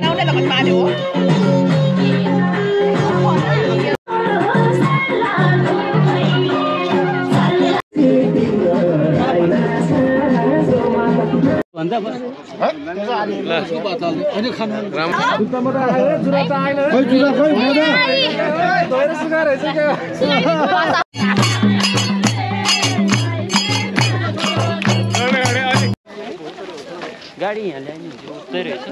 Đâu đây là mình bà được. गाडी यहाँ ल्याइनु उतै रहेछ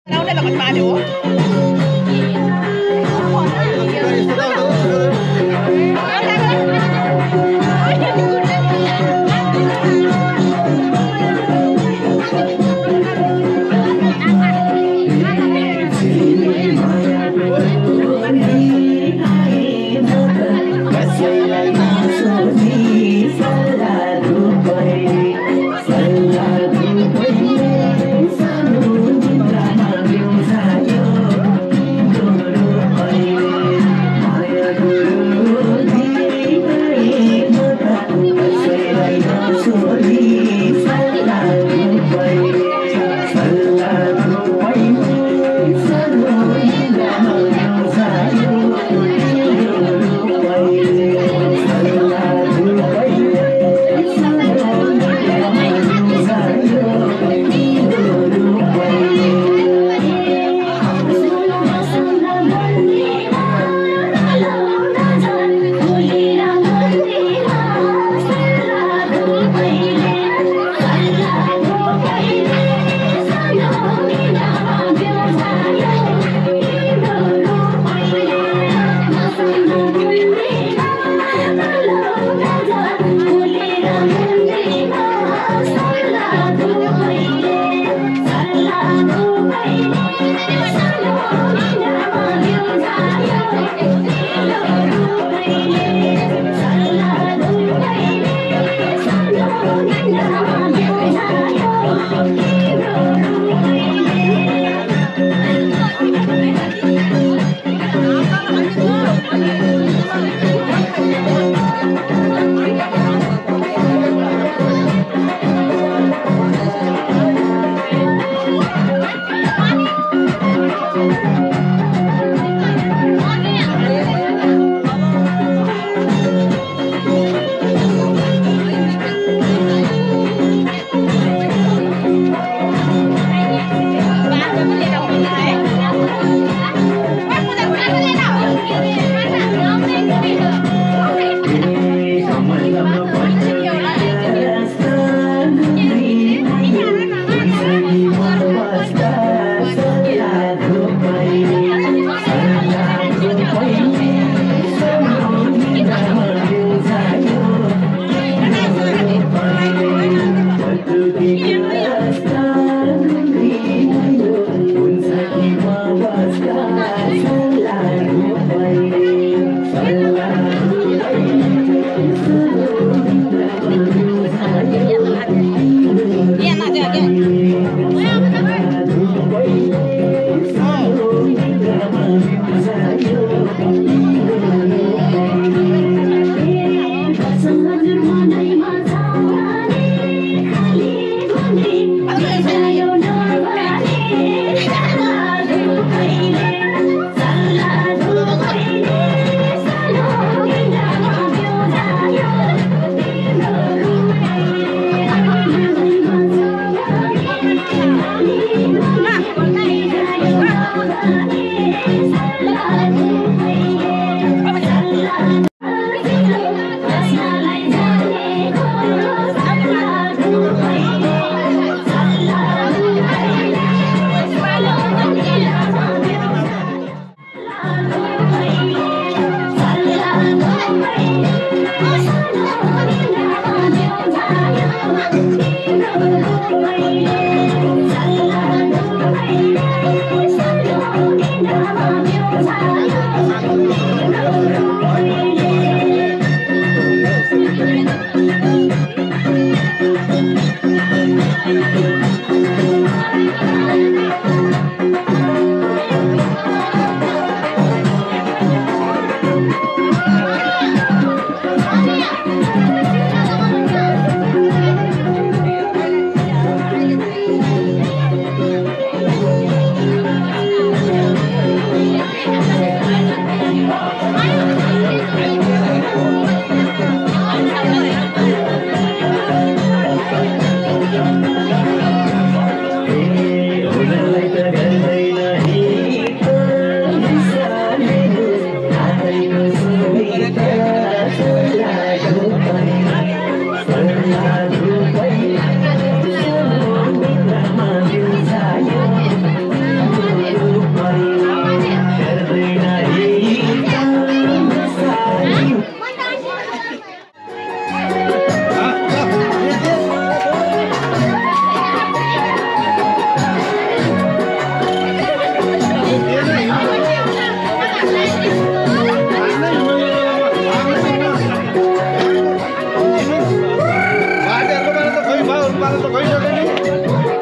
Đâu đây là mình bà được.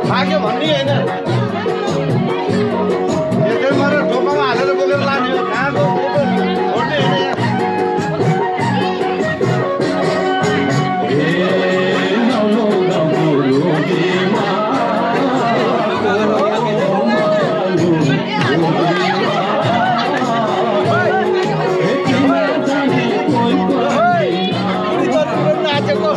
भाग्यो भन्ने होइन एकै मारेर ढोकामा हालेर बोकेर लाने हो कहाँ छोड्ने होइन नाचेको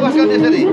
बस्का त्यसरी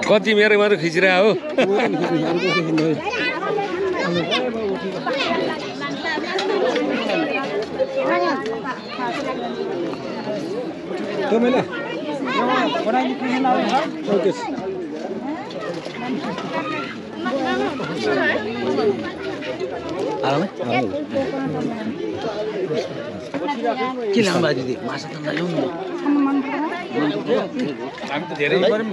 कति मेरो मात्र खिचिरा हो के लाउँदा दिदी माछा त ल्याउनु हामी त धेरै गरौँ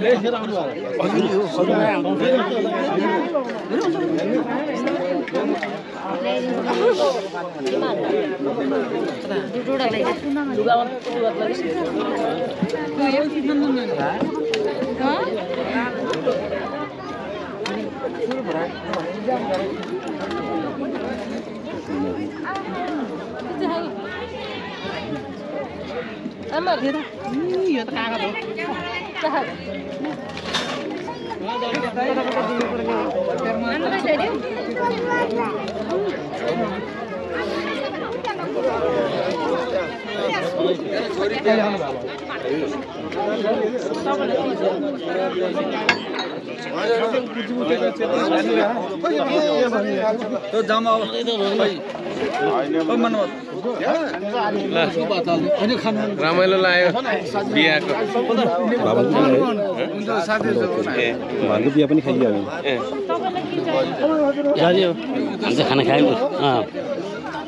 यो त कागज हो त्यो जम्मा रमाइलो लाग्यो बिहाको भालको बिहा पनि खाइयो हामी खाना खायो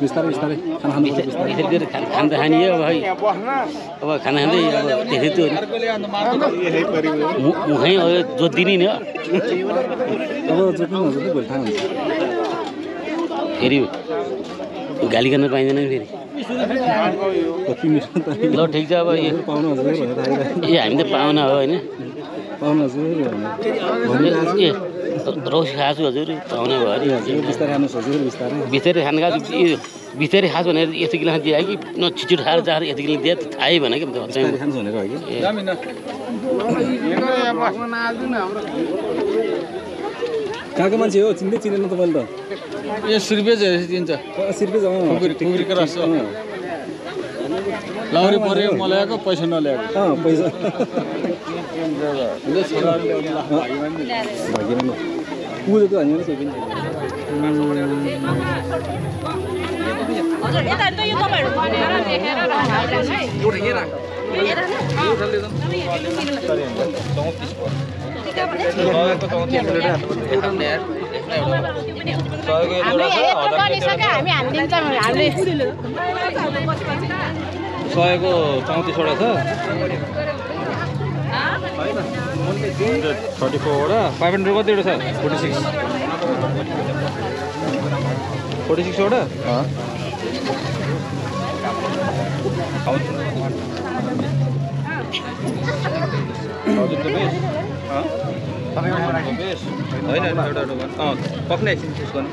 बिस्तारै बिस्तारै खाना खाना त खाने हो भाइ अब खाना खाँदै अब त्यसै त्यो मुखै जोत्दिने नि अब जोत्नु नजोत्नु भोलि थाहा हुन्छ फेरि गाली गर्न पाइँदैन नि फेरि कति मिठो ल ठिक छ अब पाउनु हजुर ए हामी त पाहुना हो होइन पाउनु हजुर ए रौसी खाएको छु हजुर पाहुना भयो अरे बिस्तारै खानुहोस् हजुर बिस्तारै बिस्तारै खानु खाएको बिस्तारै खाएको भनेर यस्तो किलो दिए कि न छिटो खाएर जाएर यस्तो किलो दिए थाहै भएन कि खान्छ भनेर हो कि कहाँको मान्छे हो चिन्दै चिनेन तपाईँले त ए सुर्पेज दिन्छ सिर्फै खुकुरीको रस लाउरी पऱ्यो मल्याएको पैसा नल्याएको पैसा भागिन पुगेको त होइन केही पनि हजुर यता त यो तपाईहरु भनेर देखेर राख्दैन है एउटा के राख सयको 34 वटा छ 34 वटा 500 कतिवटा छ 46 वटा पक्ने एकछिन चुज गर्नु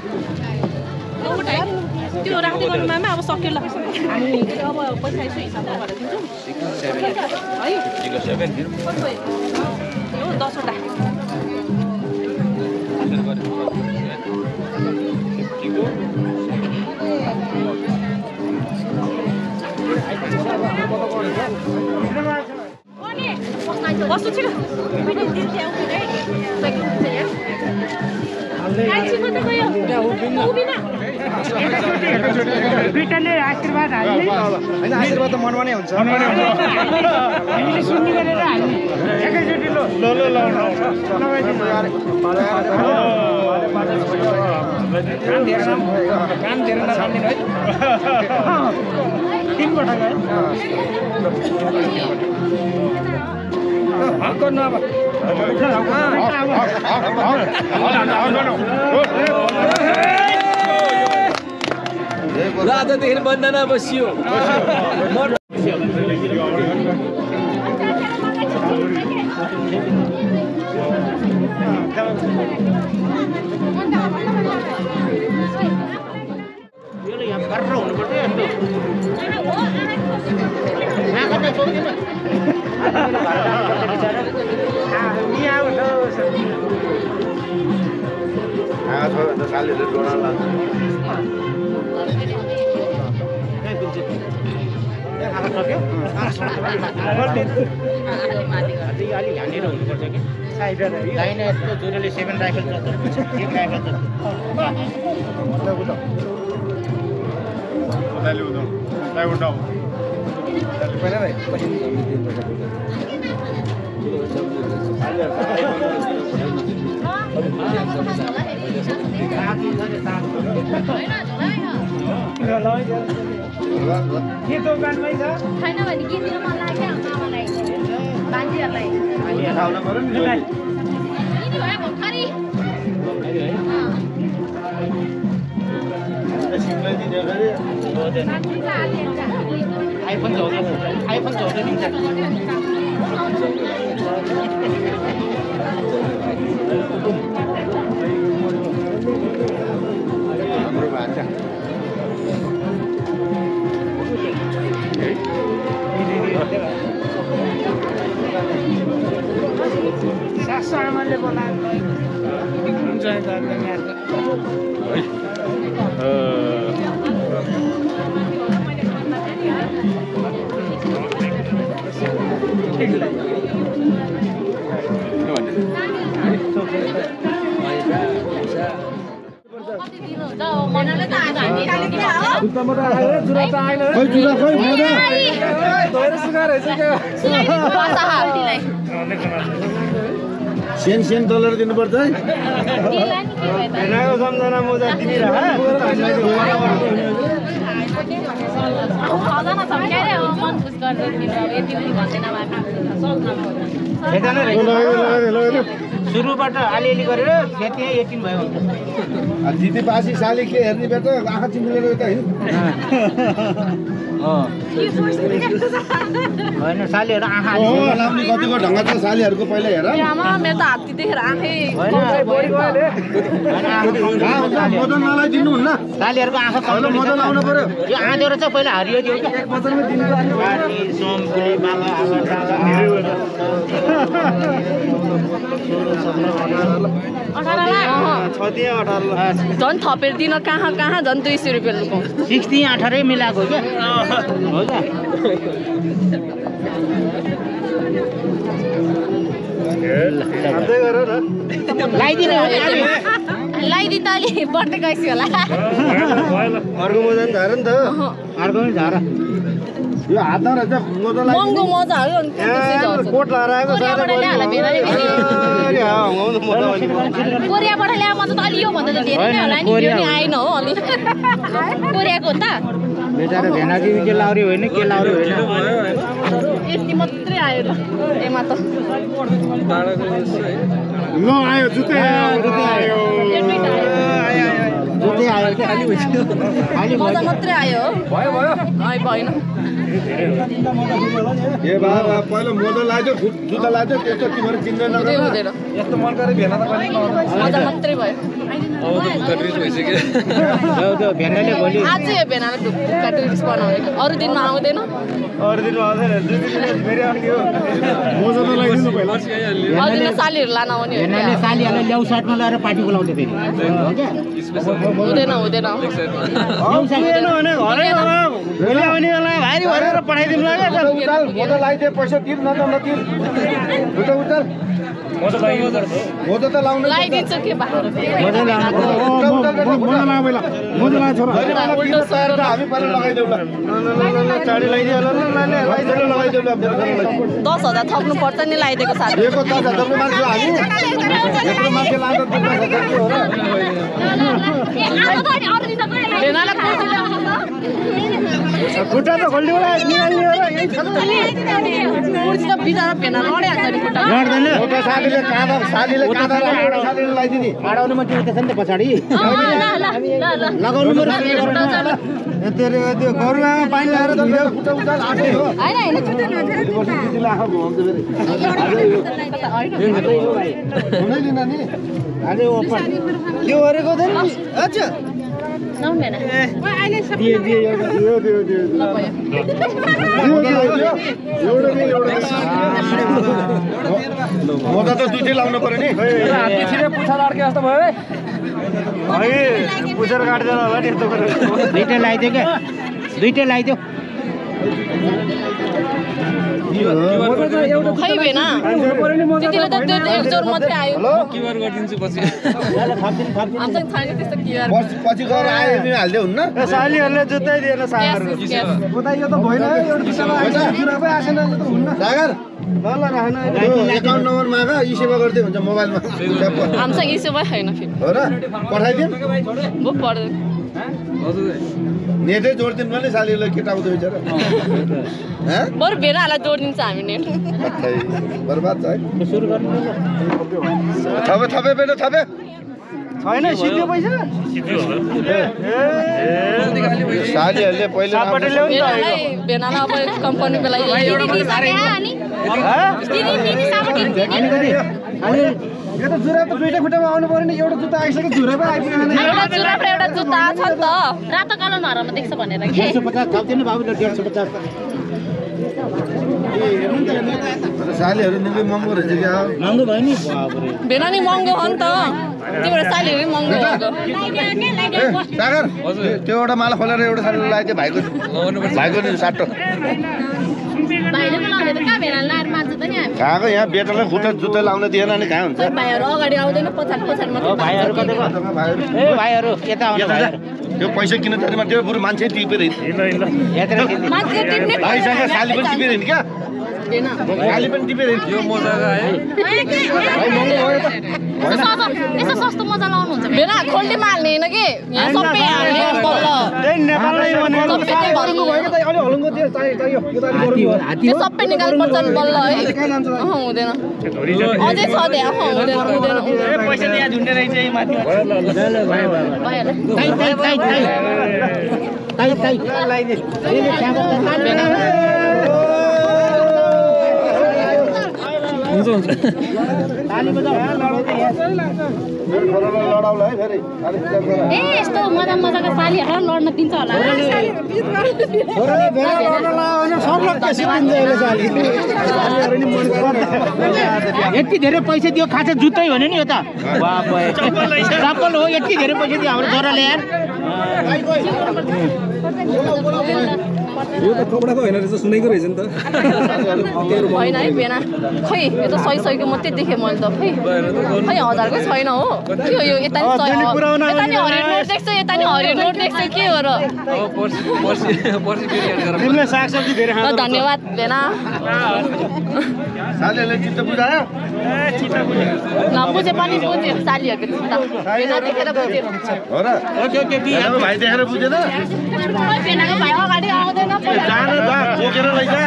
त्यो राख्दै गर्नुमा अब सक्यो ल हामी अब पैसा यसो हिसाबमा गरेर दिन्छौँ है ठिक 7 यो 10 वटा Posso tirar? आशीर्वाद त मनमा नै हुन्छ हामीले सुन्ने गरेर हामी एकैचोटि काम धेरै नखान्दिनु है 3 पटक है गर्नु अब राजादेखि बन्दना बसियो के दोकानमै छ छैन भने के दिन मन लाग्यो आमालाई बान्जीहरुलाई खाउन पर्यो नि नि भयो भर्खरै सिमलाई दिने गरे आइफोन 14 दिन्छ हाम्रो भान्जा सासु आमाले बोलाएको हुन्छ सेन डलर दिनुपर्छ है सम्झना मोजा सुरुबाट अलिअलि गरेर त्यति 18 भयो जितेपछि साले के हेर्ने बेटा आँखा चिम्लेर यता हिँड होइन सालीहरू आँखा लाउने कतिको ढङ्ग छ सालीहरूको पहिला हेर मेरो त हात्ती देखेर आँखै मदन नलाइदिनु हुन्न सालीहरूको आँखा मदन आउनु पर्यो यो आँधेरो चाहिँ पहिला हरियो थियो कि एक मदनमै दिनु झन् थपेर दिन कहाँ झन् 200 रुपियाँ लुकाउँ 60 18 मिलाएको क्या हो क्या लाइदि त अलि बढ्दै गएपछि होला अर्को मदन झार नि त अर्को पनि झार यो हातमा रहेछ मोजा लाग्यो महँगो मजा हो नि कोट लगाएर आएको कोरियाबाट ल्याएर भेनाले कोरियाबाट ल्याए म त अलि यो भन्दा त धेरै नै होला नि यो नि आएन हो अलि कोरियाको हो त बेचारा भेनाजी के लाउरी होइन के लाउरी होइन यति मात्रै आयो ल एमा त ल आयो जुत्तै आयो जुत्तै आयो खाली मजा मात्रै आयो भयो भएन ए बाबा पहिला मोजा लाग्यो जुत्ता लाग्यो त्यस्तो तिमीहरू चिन्दैन हुँदैन यस्तो मन गरे भेना त कहिले मजा मात्रै भयो अब त कट्रिज भइसक्यो त्यो भेनाले भोलि आजै भेनाले ढुक्का ड्रिङ्क्स बनाउने अरू दिनमा आउँदैन अरू दिन आउँदैन दुई दिन फेरि आउने हो मोजा त लगाइदिनु पहिला अरू दिन सालीहरू लान आउने हो भेनाले सालीहरूलाई ल्याउ साटमा लगाएर पार्टी बोलाउँथ्यो फेरि हुँदैन भाइरी भरेर पठाइदिनु मोजा लगाइदिए पैसा तिर न त नतिर उठल मोजा त लाउनु लगाइदिन्छु के बाहिर हामी पहिला लगाइदेऊ ल चाडी लगाइदियो 10,000 थप्नु पर्छ नि लगाइदिएको साथी दिएको 10,000 मान्छे हामी यत्रो मान्छे लाँदा 10,000 हो र भेनालाई पैसा ल्याउनु त खुट्टा त खोल्नु होला निकाल्ने हो र यही छ कुर्सी त बिचरा भेना लड्यान्छ नि खुट्टा एउटा साथीले काँदा साथीले लगाइदिने आडाउने मान्छे उठ्दैछ नि त पछाडि लगाउनु त्यो गरुवामा पानी लगाएर धुइएर खुट्टा उचाल आँटे हो हैन दिदीले आँखा घुमाउँछ फेरि हुँदैन नि अझै ओपन के गरेको थिएन अच्छा मोजा त दुईटै लाउनु पर्यो नि पुछा लड्के जस्तो भयो पुछेर काट्दैन होला नि यस्तो गरेर दुईटै लगाइदियो क्या दुईटै लगाइदियो खै भेना त्यतिले त त्यो एक जोर मात्रै आयो क्युआर गरिदिन्छु पछि हामीसँग छैन त्यस्तो क्युआर पछि गएर आयो नि हाल्दै हुन्न सालीहरूले जुत्तै दिएन सागरको उता यो त भएन एउटा जुत्तामा जुराबै आएन यो त हुन्न सागर ल राख्न एकाउन्ट नम्बर माग ई सेवा गर्दै हुन्छ मोबाइलमा हामीसँग यसो भए छैन फेरि हो र पठाइदिउँ भो पर्दैन नेटै जोडिदिनु भने सालीलाई केटा आउँदो बिचरा बरु भेनाहरूलाई जोडिदिन्छ हामी नेट बर्बाद छ है थपे बेटा थपे छैन सिद्धो पैसा सालीहरूले पहिला भेनालाई अब कम्पनीको लागि यो त जुरा त दुईटा खुट्टामा आउनु पर्यो नि एउटा जुत्ता आइसक्यो जुरा पनि आइपुगेन एउटा जुरा र एउटा जुत्ता छ नि त रातो कालो नहरमा देख्छ भनेर 150 थप्दिनु बाबुले 150 सालीहरू निकै महँगो रहेछ क्या महँगो भयो नि बाबुरे भेना नि महँगो हो नि त तिम्रो सालीहरू नि महँगो हो सागर त्यो एउटा माला खोलेर एउटा साली लगाइदियो भाइको नि साटो भाइले बोलाउने त कहाँ भेना लाएर मान्छ त नि हामी कहाँको यहाँ बेटालाई खुट्टा जुत्ता लाउन दिएन नि कहाँ हुन्छ भाइहरू अगाडि आउँदैन पछाडि मात्रै भाइहरू कतैको ए भाइहरू यता आउनु भाइहरू त्यो पैसा किन जाने त्यो बरु मान्छे टिपेर मान्छे टिप्ने भाइसँग साली पनि टिपेर हिँड्ने क्या साली पनि टिपेर यो मजाको आयो यस्तो सस्तो मजा लाउनुहुन्छ भेना खोल्टीमा हाल्ने होइन कि यहाँ सबै हाल्ने बल्ल त्यो सबै निकाल्नुपर्छ नि बल्ल है हुँदैन अझै छ त्यहाँ हुँदैन पैसा दिया झुन्डे रहेछ माथि हुन्छ हुन्छ ए यस्तो मजाको सालीहरूलाई लड्न दिन्छ होला यति धेरै पैसा दियो खासा जुत्तै हो नि यो त चप्पल हो यति धेरै पैसा दियो हाम्रो छोराले यार यो त कपडाको होइन रहेछ सुनेको रहेछ नि त होइन है भेना खै यो त सही मात्रै देखेँ मैले त खै 1000कै छैन हो के हो यो यता नि हरियो नोट देख्छु यता नि हरियो नोट देख्छु के हो र तिमीले सागसब्जी धेरै ल धन्यवाद भेना साथीहरूले चित्त बुझायो बुझे पनि बुझ्यो सालीहरूको चिन्ता भेना देखेर बुझ्यो हो र ओके हाम्रो भाइ देखेर बुझेन भेनाको भाइ अगाडि आउँदैन जान दा बोकेर लैजा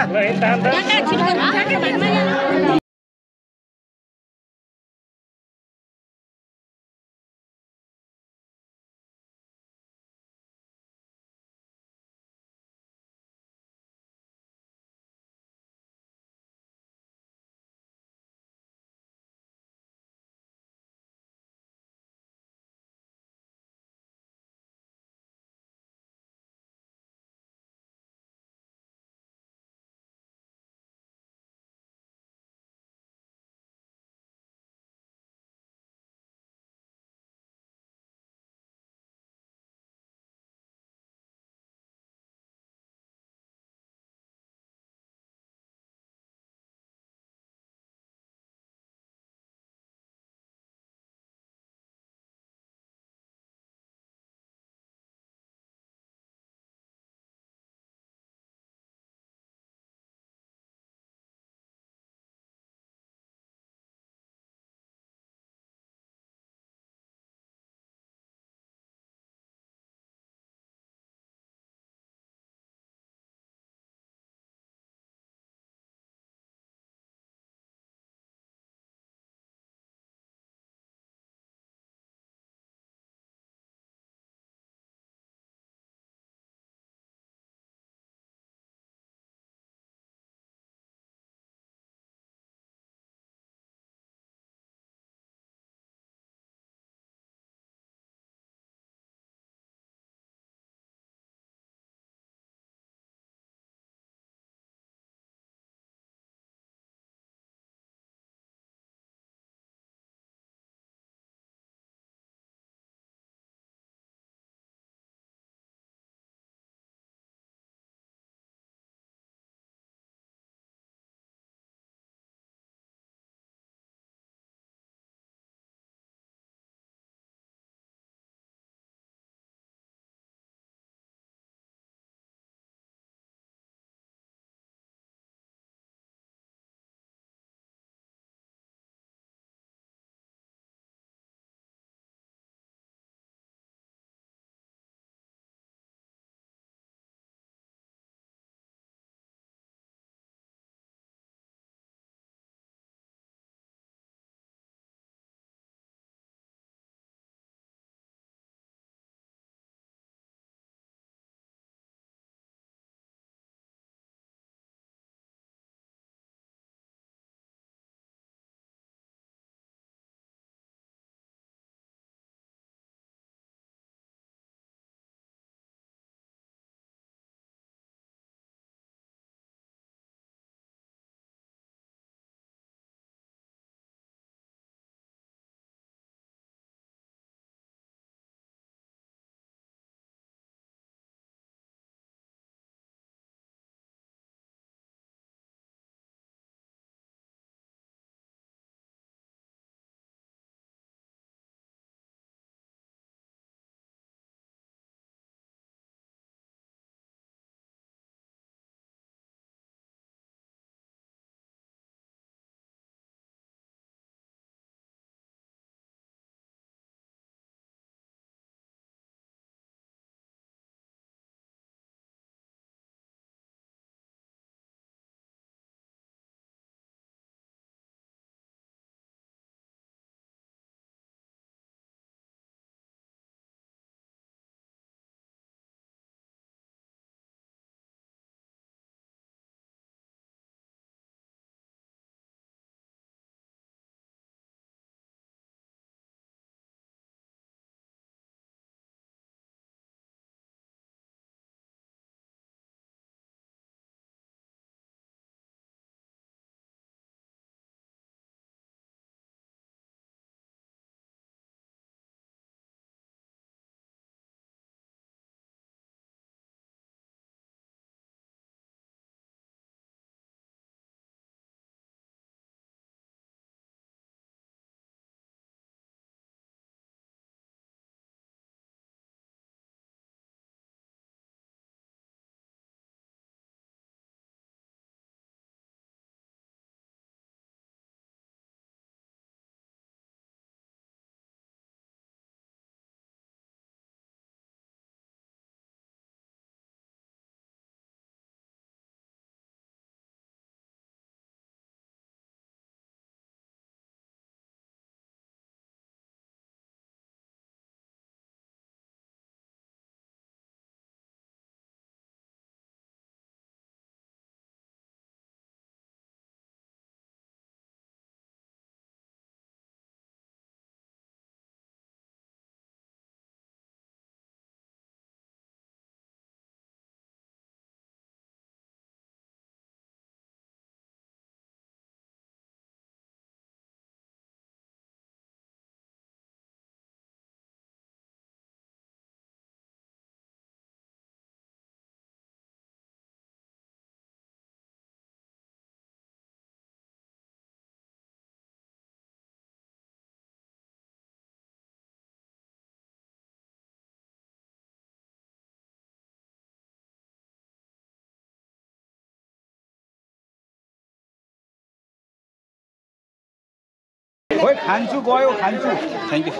ओइ खान्छु गयो खान्छु थ्याङ्क यू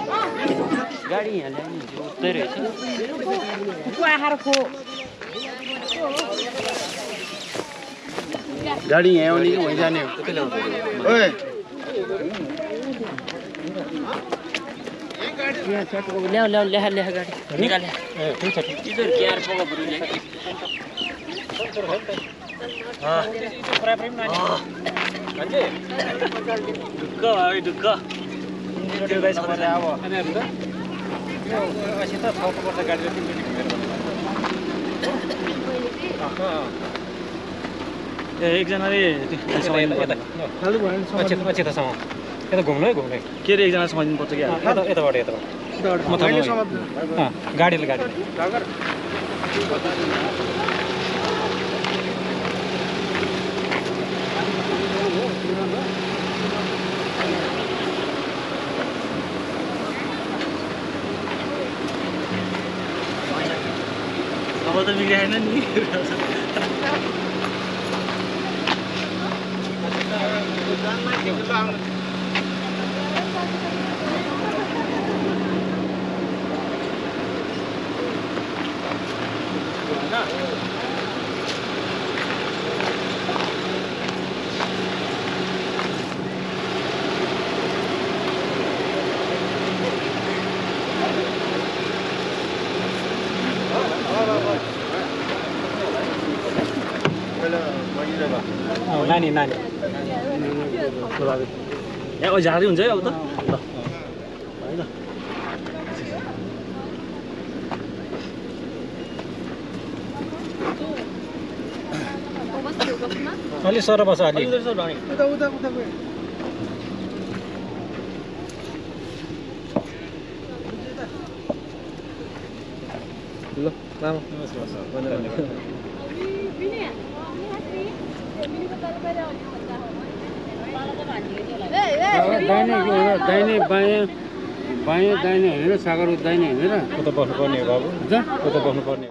गाडी यहाँ ल्याउने उतै रहेछ गाडी यहाँ आउने कि वहीँ जाने हो ओए ल्याउ ल्याउ ल्याहा ल्याहा गाडी निकाले ठिक छ इधर केयर पोको बरु ल्याहा ढुक्क है ढुक्क त्यो गाइस मलाई अब हैन त यो असी त थप पर्छ गाडी र तिमीले एकजनाले यता घुम्नु है घुम्नु के अरे एकजना समाइदिनु पर्छ कि यताबाट गाडीले गाडी अब त बिग्रिएन नि नानी नानी यहाँ झाडी हुन्छ है अब त होइन अलि सर बस अलि ल मामा दाहिने बायाँ बायाँ दाहिने हेरेर सागर दाहिने हेरेर उता बस्नुपर्ने हो बाबु उता बस्नुपर्ने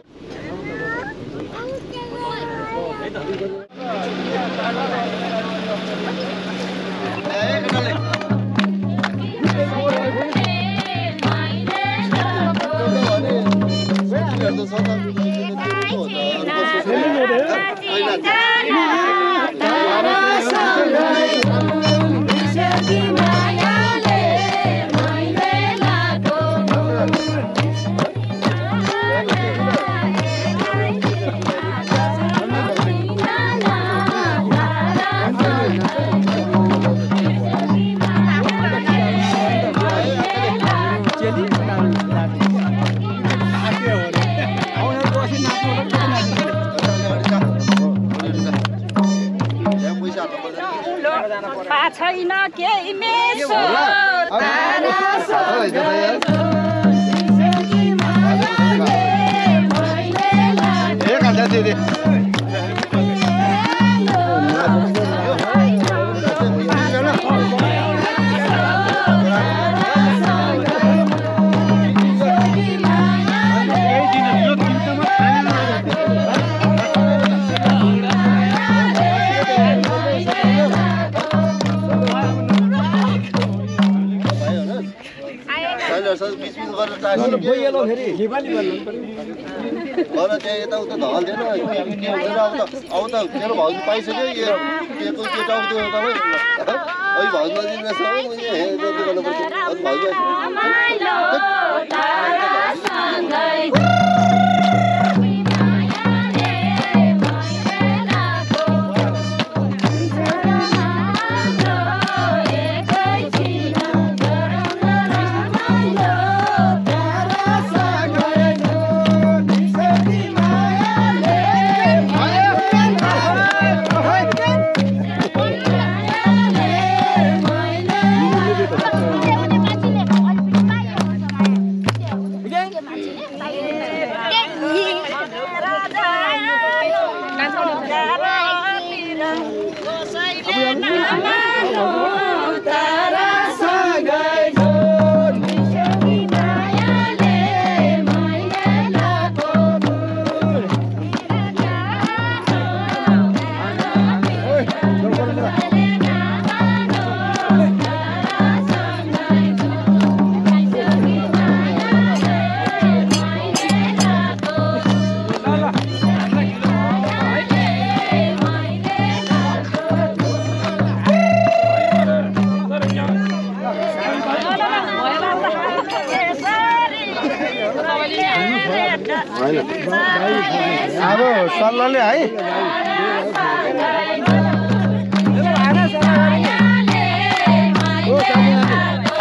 छैन केही मेसो यताउता ढल्दैन के हुँदैन अब त मेरो भाउजू पाइसक्यो यो के टाउको तपाईँ अहिले भाउजू नदिनुहोस् भाउजू अब सल्लाहले है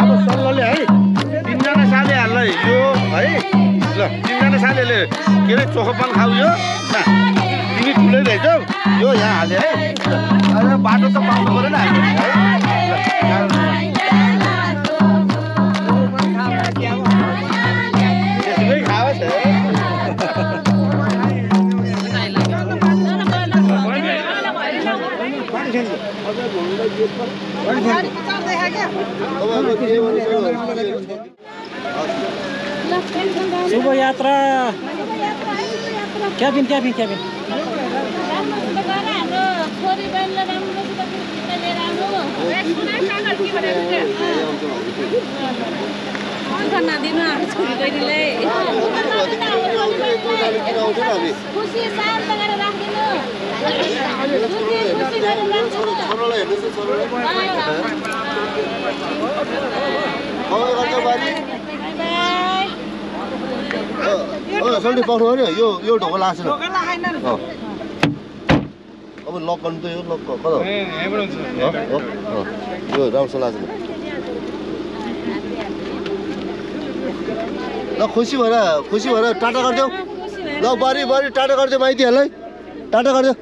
अब सल्लाहले है 3 जना साथीहरूलाई यो है ल 3 जना साथीहरूले के अरे चोखोपन खाऊ यो तिमी ठुलै रहेछौ यो यहाँ हाले है बाटो त पाउनु पर्यो नि हामीले है त्यसमै खाओस् शुभ यात्रा क्याबिन क्याबिन क्याबिन सल्टी पाउनु पर्यो यो ढोका लाग्छ अब लक गर्नु त यो लक कता हो यो राम्रोसँग लाग्छ ल खुसी भएर टाटा गरिदेऊ ल बारी टाटा गरिदेऊ माइतीहरूलाई टाटा गरिदेऊ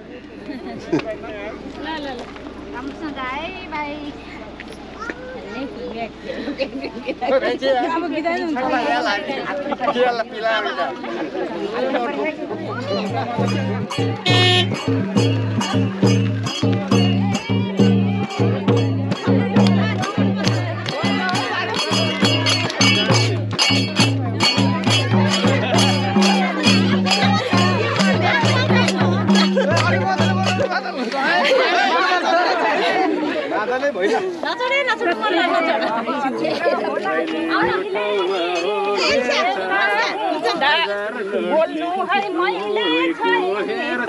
बोल्नु है मैले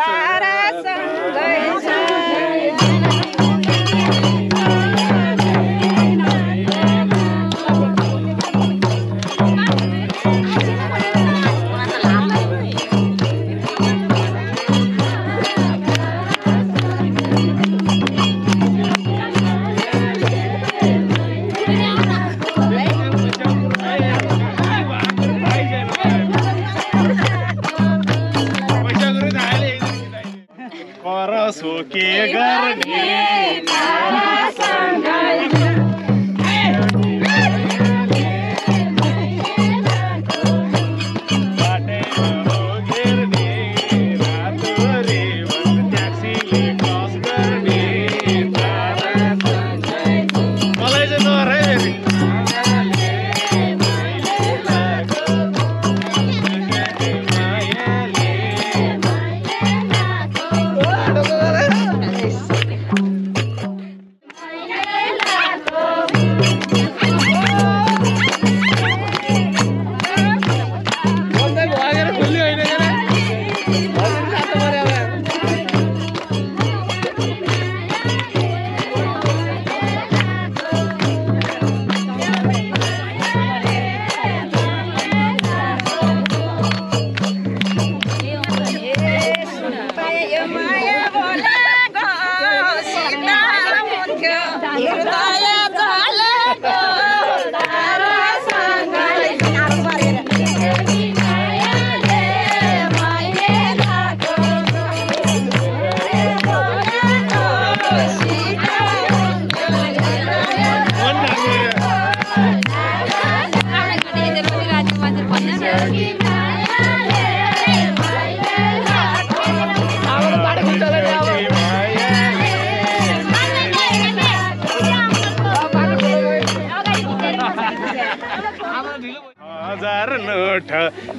तारासँगै के गर्ने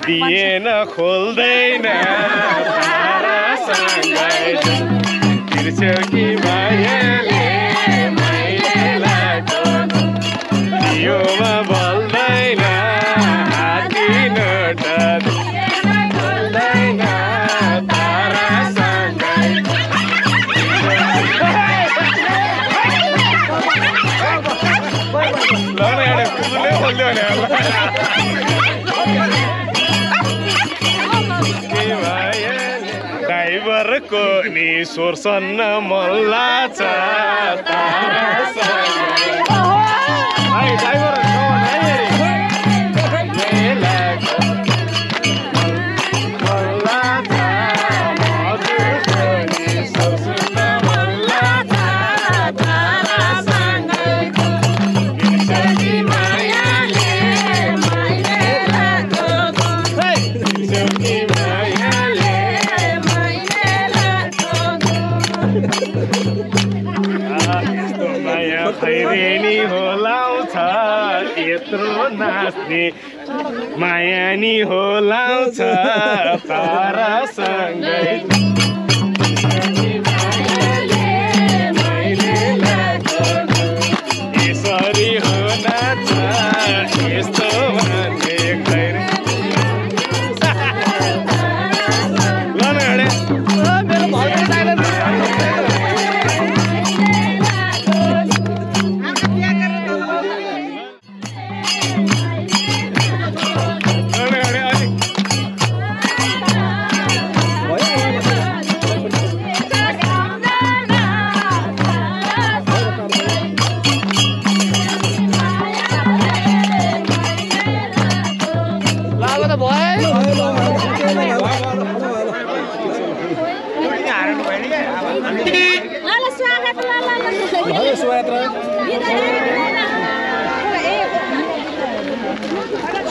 दिएन खोल्दैन तिर्स्यो कि मायाले योमा बल्दैन हाती नोट खोल्दैन तारासँगै ल न एउटा कुकुरले खोल्यो भने को नि सोर्सन्न मल्ला छ खैरेनी होलाउँछ यत्रो नाच्ने माया नि होलाउँछ तारासँगै यसरी हुन छ यस्तो भन्ने खैरे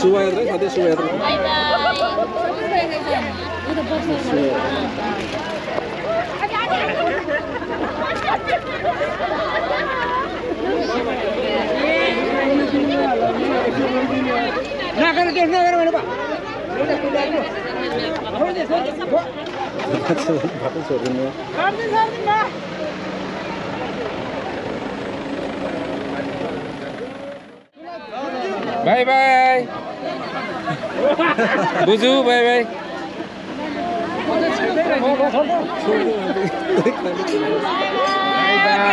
सुवायात्रा खाँदै सुवायात्रा नगर देख्न गएर भने बाई बाई बुझु बाई बाई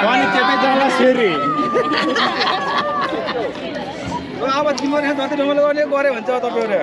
पानी चेपे जाला फेरि अब तिम्रो मात्रै ढङ्गले गर्ने गरे भन्छ तपाईँहरू